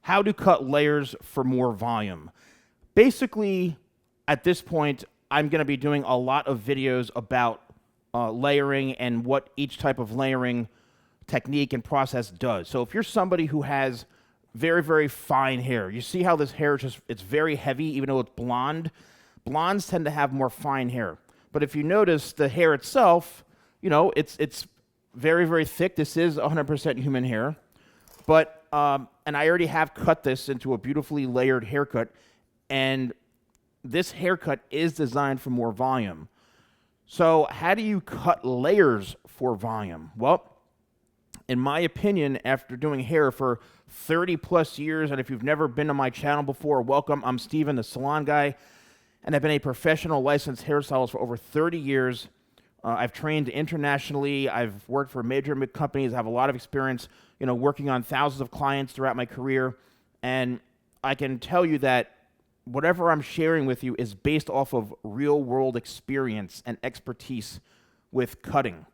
how to cut layers for more volume. Basically, at this point, I'm going to be doing a lot of videos about layering and what each type of layering technique and process does. So if you're somebody who has very, very fine hair, you see how this hair is just, it's very heavy, even though it's blonde. Blondes tend to have more fine hair. But if you notice the hair itself, you know, it's very, very thick. This is 100% human hair. But, and I already have cut this into a beautifully layered haircut. And this haircut is designed for more volume. So how do you cut layers for volume? Well, in my opinion, after doing hair for 30 plus years, and if you've never been to my channel before, welcome. I'm Steven, the Salon Guy, and I've been a professional licensed hairstylist for over 30 years. I've trained internationally. I've worked for major companies. I have a lot of experience, you know, working on thousands of clients throughout my career. And I can tell you that whatever I'm sharing with you is based off of real-world experience and expertise with cutting.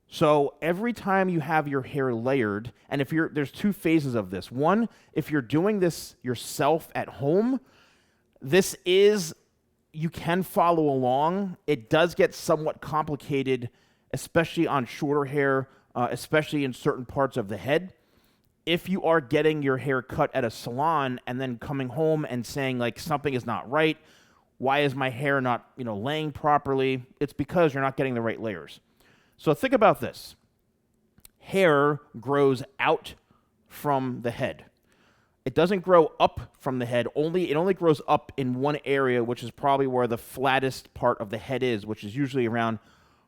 So every time you have your hair layered, and if you're, there's two phases of this. One, if you're doing this yourself at home, this is, you can follow along. It does get somewhat complicated, especially on shorter hair, especially in certain parts of the head. If you are getting your hair cut at a salon and then coming home and saying like something is not right, why is my hair not, you know, laying properly? It's because you're not getting the right layers. So think about this. Hair grows out from the head. It doesn't grow up from the head. It only grows up in one area, which is probably where the flattest part of the head is, which is usually around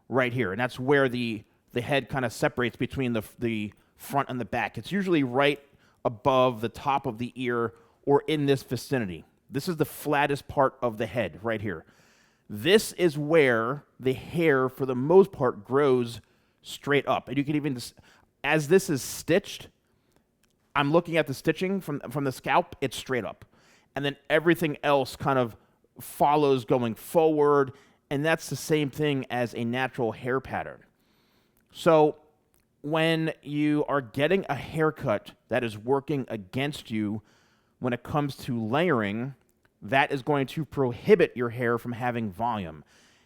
right here. And that's where the head kind of separates between the front and the back. It's usually right above the top of the ear or in this vicinity. This is the flattest part of the head right here. This is where the hair, for the most part, grows straight up. And you can even, as this is stitched, I'm looking at the stitching from the scalp, it's straight up. And then everything else kind of follows going forward, and that's the same thing as a natural hair pattern. So when you are getting a haircut that is working against you when it comes to layering, that is going to prohibit your hair from having volume.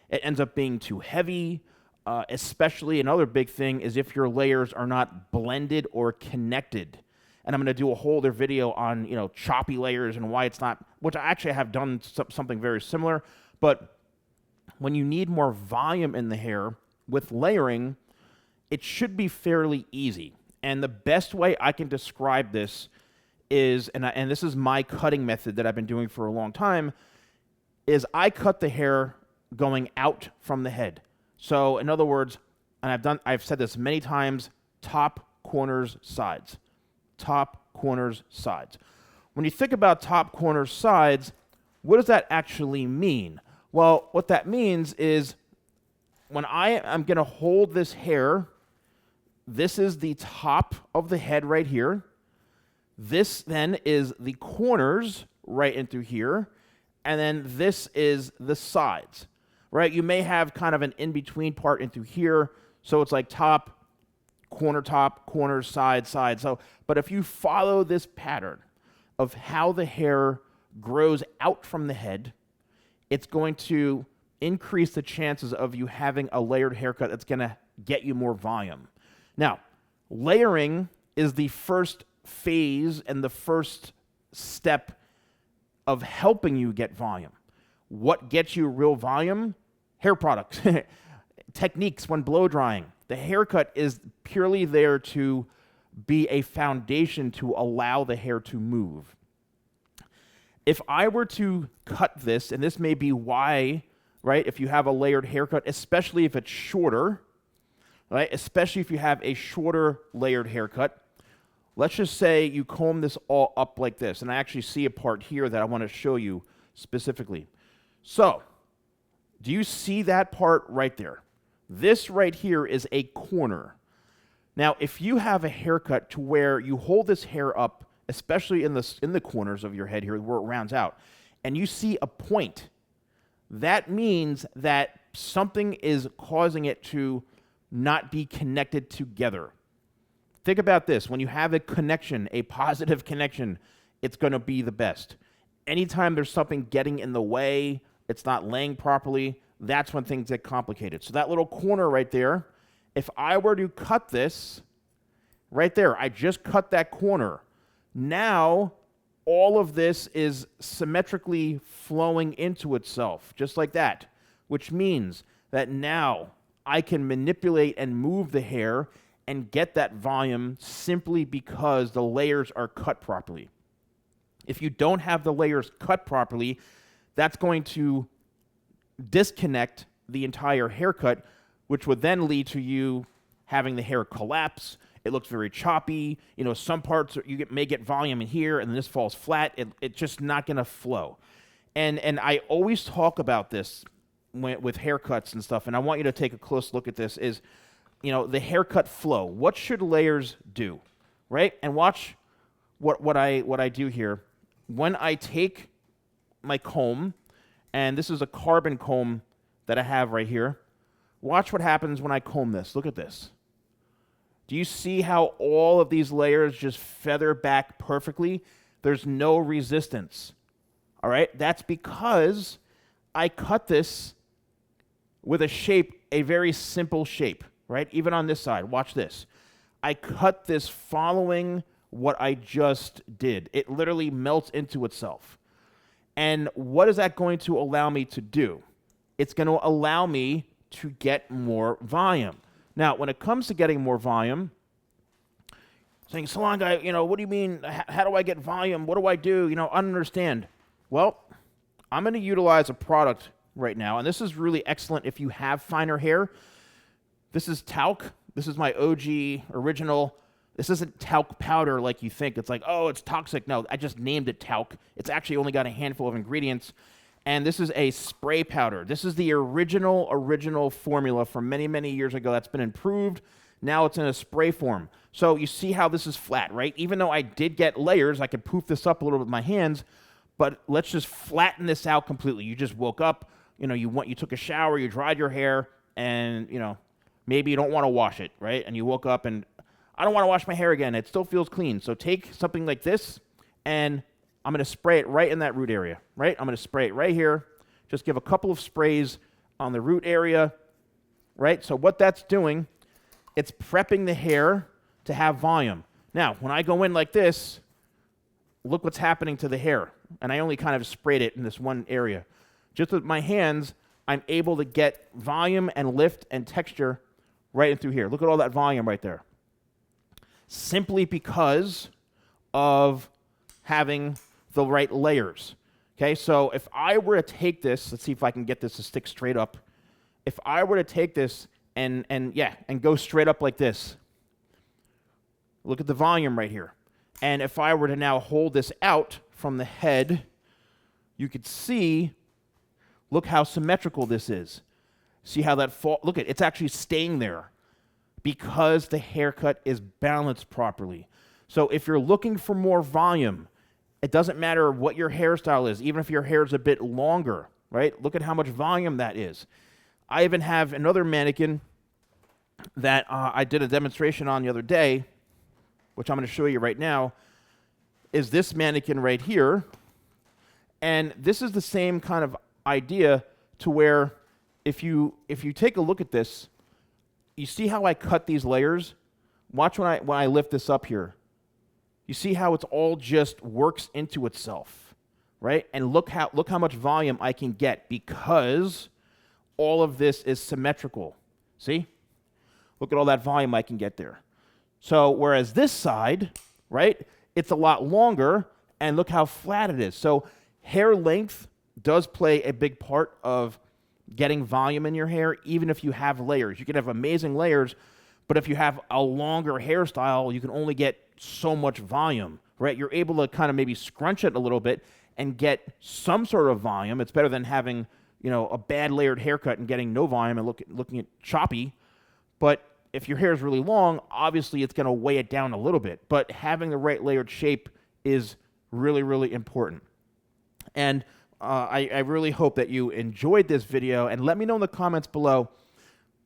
It ends up being too heavy, especially another big thing is if your layers are not blended or connected. And I'm going to do a whole other video on, you know, choppy layers and why it's not, which I actually have done something very similar. But when you need more volume in the hair with layering, it should be fairly easy. And the best way I can describe this is, and this is my cutting method that I've been doing for a long time, is I cut the hair going out from the head. So in other words, and I've said this many times, top, corners, sides. Top, corners, sides. When you think about top, corners, sides, what does that actually mean? Well, what that means is when I am going to hold this hair, this is the top of the head right here. This then is the corners right into here. And then this is the sides, right? You may have kind of an in-between part into here. So it's like top, corners, side. So, but if you follow this pattern of how the hair grows out from the head, it's going to increase the chances of you having a layered haircut that's going to get you more volume. Now, layering is the first phase and the first step of helping you get volume. What gets you real volume? Hair products, techniques when blow drying. The haircut is purely there to be a foundation to allow the hair to move. If I were to cut this, and this may be why, right, if you have a layered haircut, especially if it's shorter, right, especially if you have a shorter layered haircut, let's just say you comb this all up like this, and I actually see a part here that I want to show you specifically. So, do you see that part right there? This right here is a corner. Now, if you have a haircut to where you hold this hair up, especially in the corners of your head here where it rounds out, and you see a point, that means that something is causing it to not be connected together. Think about this. When you have a connection, a positive connection it's going to be the best. Anytime there's something getting in the way, it's not laying properly, that's when things get complicated. So that little corner right there, if I were to cut this right there, I just cut that corner. Now, all of this is symmetrically flowing into itself, just like that, which means that now I can manipulate and move the hair and get that volume simply because the layers are cut properly. If you don't have the layers cut properly, that's going to disconnect the entire haircut, which would then lead to you having the hair collapse. It looks very choppy. You know, some parts may get volume in here, and then this falls flat. It's just not going to flow. And I always talk about this with haircuts and stuff, and I want you to take a close look at this, is, you know, the haircut flow. What should layers do, right? And watch what I do here. When I take my comb, and this is a carbon comb that I have right here, watch what happens when I comb this. Look at this. Do you see how all of these layers just feather back perfectly? There's no resistance. All right? That's because I cut this with a shape, a very simple shape, right? Even on this side, watch this. I cut this following what I just did. It literally melts into itself. And what is that going to allow me to do? It's going to allow me to get more volume. Now, when it comes to getting more volume, saying, Salon Guy, you know, what do you mean? How do I get volume? What do I do? You know, I don't understand. Well, I'm going to utilize a product right now, and this is really excellent if you have finer hair. This is talc. This is my OG original. This isn't talc powder like you think. It's like, oh, it's toxic. No, I just named it talc. It's actually only got a handful of ingredients. And this is a spray powder. This is the original formula from many, many years ago that's been improved. Now it's in a spray form. So you see how this is flat, right? Even though I did get layers, I could poof this up a little with my hands, but let's just flatten this out completely. You just woke up, you know, you took a shower, you dried your hair, and, you know, maybe you don't want to wash it, right? And you woke up and, I don't want to wash my hair again. It still feels clean. So take something like this, and I'm going to spray it right in that root area, right? I'm going to spray it right here. Just give a couple of sprays on the root area, right? So what that's doing, it's prepping the hair to have volume. Now, when I go in like this, look what's happening to the hair. And I only kind of sprayed it in this one area. Just with my hands, I'm able to get volume and lift and texture right in through here. Look at all that volume right there. Simply because of having the right layers. Okay, so if I were to take this, let's see if I can get this to stick straight up. If I were to take this and go straight up like this, look at the volume right here. And if I were to now hold this out from the head, you could see, look how symmetrical this is. See how that look at it's actually staying there because the haircut is balanced properly. So if you're looking for more volume, it doesn't matter what your hairstyle is, even if your hair is a bit longer, right? Look at how much volume that is. I even have another mannequin that I did a demonstration on the other day, which I'm going to show you right now, is this mannequin right here. And this is the same kind of idea to where if you take a look at this, you see how I cut these layers? Watch when I lift this up here. You see how it's all just works into itself, right? And look how much volume I can get because all of this is symmetrical. See? Look at all that volume I can get there. So whereas this side, right, it's a lot longer, and look how flat it is. So hair length does play a big part of getting volume in your hair, even if you have layers. You can have amazing layers, but if you have a longer hairstyle, you can only get so much volume, right? You're able to kind of maybe scrunch it a little bit and get some sort of volume. It's better than having, you know, a bad layered haircut and getting no volume and looking at choppy. But if your hair is really long, obviously it's going to weigh it down a little bit. But having the right layered shape is really, really important. And I really hope that you enjoyed this video, and let me know in the comments below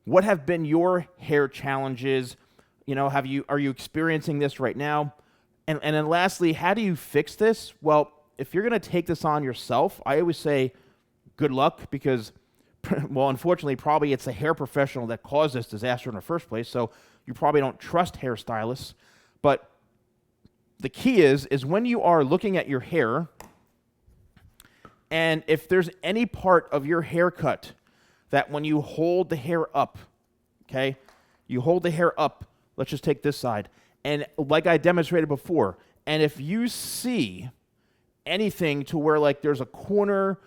what have been your hair challenges. You know, are you experiencing this right now? And then lastly, how do you fix this? Well, if you're going to take this on yourself, I always say good luck because, well, unfortunately, probably it's a hair professional that caused this disaster in the first place, so you probably don't trust hairstylists. But the key is when you are looking at your hair, and if there's any part of your haircut that when you hold the hair up, okay, you hold the hair up, let's just take this side, and like I demonstrated before, and if you see anything to where like there's a corner,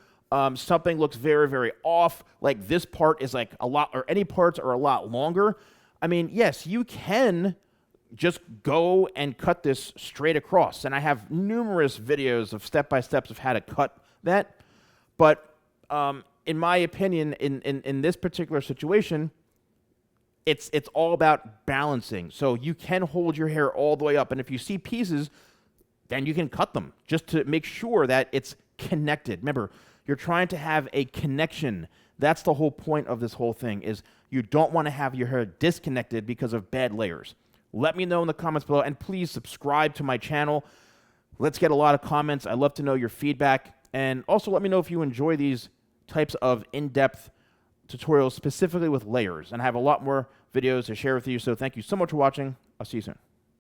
something looks very, very off, like this part is like a lot, or any parts are a lot longer, I mean, yes, you can just go and cut this straight across. And I have numerous videos of step-by-steps of how to cut that. But in my opinion, in this particular situation, it's all about balancing. So you can hold your hair all the way up. And if you see pieces, then you can cut them just to make sure that it's connected. Remember, you're trying to have a connection. That's the whole point of this whole thing, is you don't want to have your hair disconnected because of bad layers. Let me know in the comments below, and please subscribe to my channel. Let's get a lot of comments. I'd love to know your feedback. And also let me know if you enjoy these types of in-depth tutorials, specifically with layers. And I have a lot more videos to share with you, so thank you so much for watching. I'll see you soon.